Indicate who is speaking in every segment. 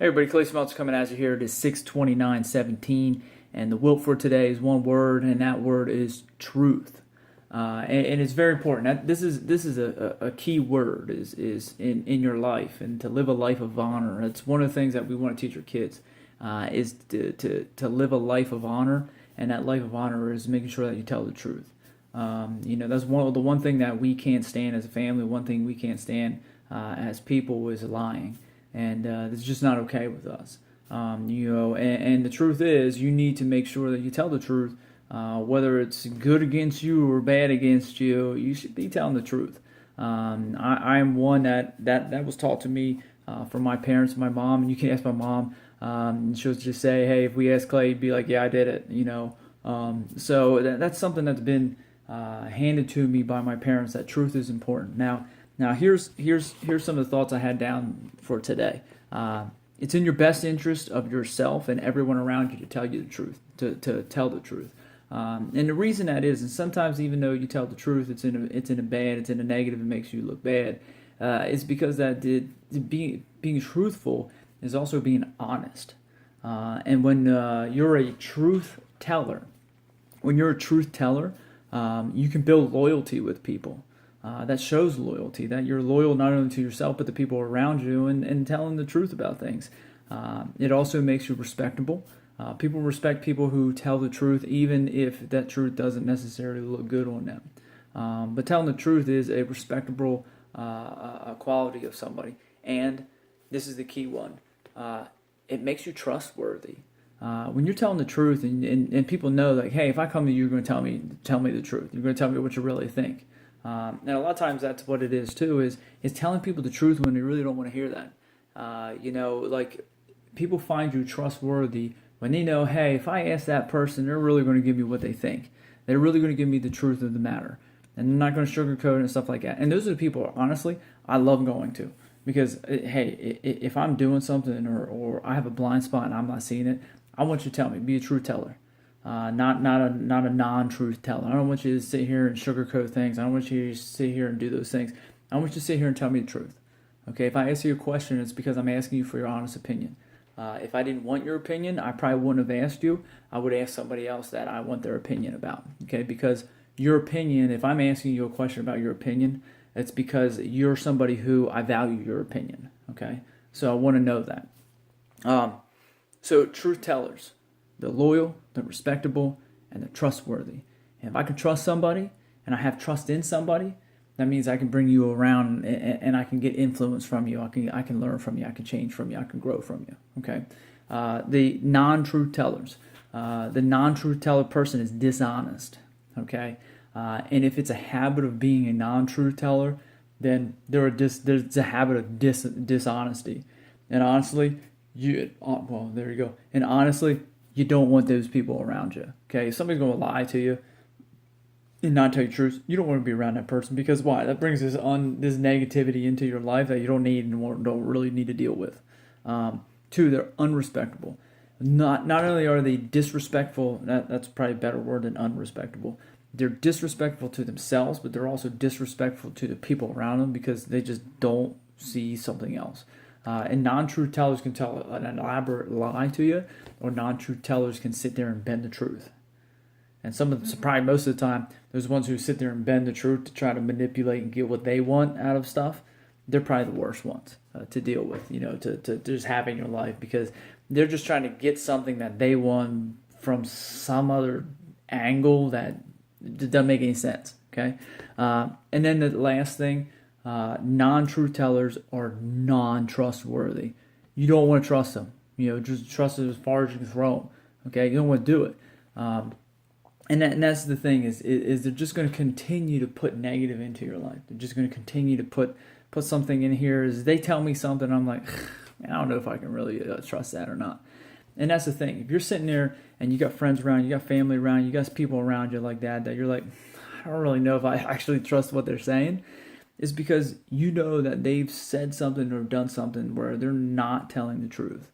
Speaker 1: Hey everybody, Clay Smelt's coming at you here. It is 6/29/17, and the will for today is one word, and that word is truth. And it's very important. This is a key word is in your life, and to live a life of honor. It's one of the things that we want to teach our kids is to live a life of honor, and that life of honor is making sure that you tell the truth. That's the one thing that we can't stand as a family. One thing we can't stand as people is lying. And it's just not okay with us. And the truth is, you need to make sure that you tell the truth, whether it's good against you or bad against you. You should be telling the truth. I am one that was taught to me from my parents, my mom, and you can ask my mom. She'll just say, "Hey, if we ask Clay, he'd be like, yeah, I did it." So that's something that's been handed to me by my parents. That truth is important. Now here's some of the thoughts I had down for today. It's in your best interest of yourself and everyone around you to tell you the truth, to tell the truth. And the reason that is, and sometimes even though you tell the truth, it's in a negative, it makes you look bad. It's because being truthful is also being honest. And when you're a truth teller, you can build loyalty with people. That shows loyalty, that you're loyal not only to yourself but the people around you and telling the truth about things. It also makes you respectable. People respect people who tell the truth even if that truth doesn't necessarily look good on them. But telling the truth is a respectable quality of somebody. And this is the key one. It makes you trustworthy. When you're telling the truth and people know, like, hey, if I come to you, you're going to tell me the truth. You're going to tell me what you really think. And a lot of times that's what it is too, is telling people the truth when they really don't want to hear that. Like people find you trustworthy when they know, hey, if I ask that person, they're really going to give me what they think. They're really going to give me the truth of the matter. And they're not going to sugarcoat it and stuff like that. And those are the people, honestly, I love going to. Because, hey, if I'm doing something or I have a blind spot and I'm not seeing it, I want you to tell me. Be a truth teller. Not a non-truth teller. I don't want you to sit here and sugarcoat things. I don't want you to sit here and do those things. I want you to sit here and tell me the truth. Okay, if I ask you a question, it's because I'm asking you for your honest opinion. If I didn't want your opinion, I probably wouldn't have asked you. I would ask somebody else that I want their opinion about. Okay, because your opinion, if I'm asking you a question about your opinion, it's because you're somebody who I value your opinion. Okay, so I want to know that. So truth tellers. They're loyal, they're respectable, and they're trustworthy. And if I can trust somebody, and I have trust in somebody, that means I can bring you around and I can get influence from you. I can learn from you. I can change from you. I can grow from you. Okay. The non-truth tellers. The non-truth teller person is dishonest. Okay. And if it's a habit of being a non-truth teller, then there's a habit of dishonesty. And honestly, there you go. And honestly, you don't want those people around you. Okay, if somebody's going to lie to you and not tell you the truth, you don't want to be around that person, because why? That brings this negativity into your life that you don't need and don't really need to deal with. Two, they're unrespectable. Not only are they disrespectful, that's probably a better word than unrespectable. They're disrespectful to themselves, but they're also disrespectful to the people around them because they just don't see something else. And non-truth tellers can tell an elaborate lie to you, or non-truth tellers can sit there and bend the truth. And probably most of the time, those ones who sit there and bend the truth to try to manipulate and get what they want out of stuff, they're probably the worst ones to deal with, to just have in your life, because they're just trying to get something that they want from some other angle that doesn't make any sense, okay? And then the last thing, non-truth tellers are non-trustworthy. You don't want to trust them. Just trust them as far as you can throw them. Okay, you don't want to do it. And that's the thing is they're just going to continue to put negative into your life. They're just going to continue to put something in here. As they tell me something, I'm like, I don't know if I can really trust that or not. And that's the thing. If you're sitting there and you got friends around, you got family around, you got people around you like that you're like, I don't really know if I actually trust what they're saying, is because you know that they've said something or done something where they're not telling the truth.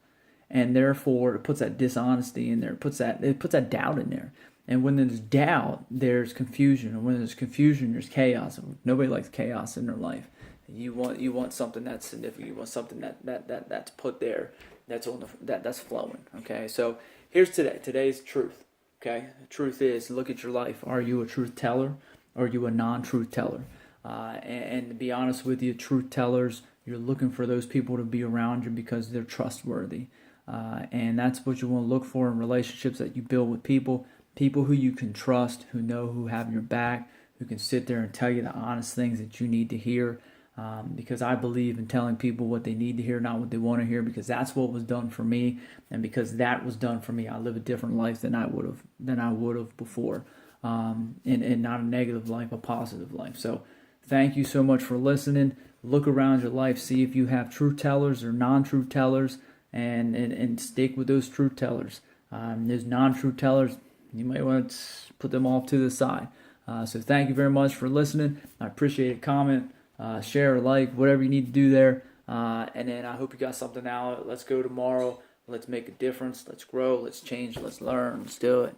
Speaker 1: And therefore, it puts that dishonesty in there. It puts that doubt in there. And when there's doubt, there's confusion. And when there's confusion, there's chaos. Nobody likes chaos in their life. You want something that's significant. You want something that's put there, that's on that's flowing. Okay, so here's today. Today's truth. Okay, the truth is, look at your life. Are you a truth teller? Or are you a non-truth teller? And to be honest with you, truth tellers, you're looking for those people to be around you because they're trustworthy. And that's what you want to look for in relationships that you build with people. People who you can trust, who have your back, who can sit there and tell you the honest things that you need to hear. Because I believe in telling people what they need to hear, not what they want to hear, because that's what was done for me. And because that was done for me, I live a different life than I would have before. And not a negative life, a positive life. So thank you so much for listening. Look around your life, see if you have truth tellers or non-truth tellers, and stick with those truth tellers. Those non-truth tellers, you might want to put them off to the side. So thank you very much for listening. I appreciate it. Comment, share, like, whatever you need to do there. And then I hope you got something out. Let's go tomorrow. Let's make a difference. Let's grow. Let's change. Let's learn. Let's do it.